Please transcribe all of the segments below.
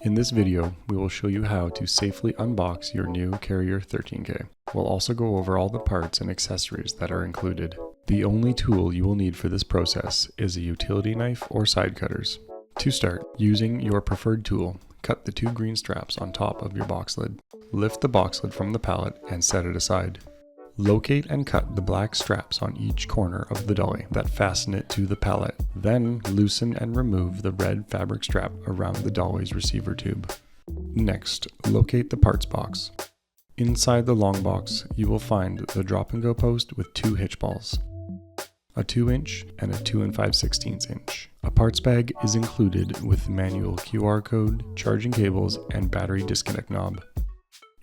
In this video, we will show you how to safely unbox your new Carrier 13K. We'll also go over all the parts and accessories that are included. The only tool you will need for this process is a utility knife or side cutters. To start, using your preferred tool, cut the two green straps on top of your box lid. Lift the box lid from the pallet and set it aside. Locate and cut the black straps on each corner of the dolly that fasten it to the pallet. Then loosen and remove the red fabric strap around the dolly's receiver tube. Next, locate the parts box. Inside the long box, you will find the drop and go post with two hitch balls, a 2-inch and a 2 5/16 inch. A parts bag is included with manual QR code, charging cables, and battery disconnect knob.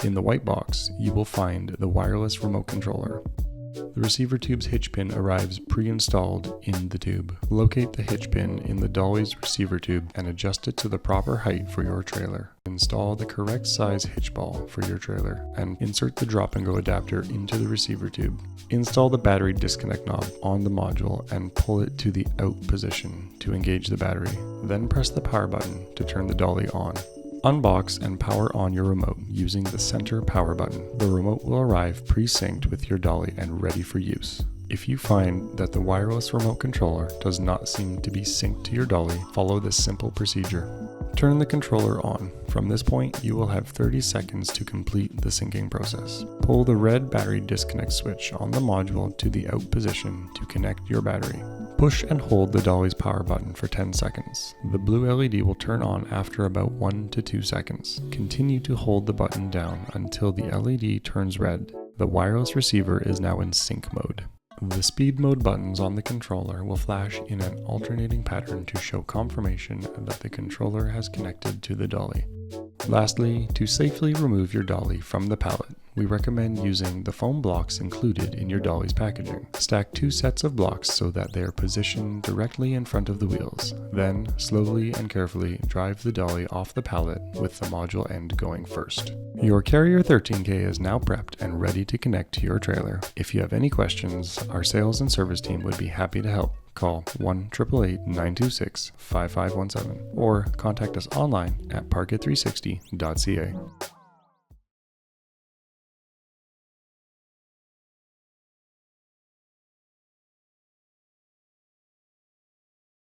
In the white box, you will find the wireless remote controller. The receiver tube's hitch pin arrives pre-installed in the tube. Locate the hitch pin in the dolly's receiver tube and adjust it to the proper height for your trailer. Install the correct size hitch ball for your trailer and insert the drop and go adapter into the receiver tube. Install the battery disconnect knob on the module and pull it to the out position to engage the battery. Then press the power button to turn the dolly on. Unbox and power on your remote using the center power button. The remote will arrive pre-synced with your dolly and ready for use. If you find that the wireless remote controller does not seem to be synced to your dolly, follow this simple procedure. Turn the controller on. From this point, you will have 30 seconds to complete the syncing process. Pull the red battery disconnect switch on the module to the out position to connect your battery. Push and hold the dolly's power button for 10 seconds. The blue LED will turn on after about 1 to 2 seconds. Continue to hold the button down until the LED turns red. The wireless receiver is now in sync mode. The speed mode buttons on the controller will flash in an alternating pattern to show confirmation that the controller has connected to the dolly. Lastly, to safely remove your dolly from the pallet, we recommend using the foam blocks included in your dolly's packaging. Stack 2 sets of blocks so that they are positioned directly in front of the wheels. Then, slowly and carefully drive the dolly off the pallet with the module end going first. Your Carrier 13K is now prepped and ready to connect to your trailer. If you have any questions, our sales and service team would be happy to help. Call 1-888-926-5517 or contact us online at parkit360.ca.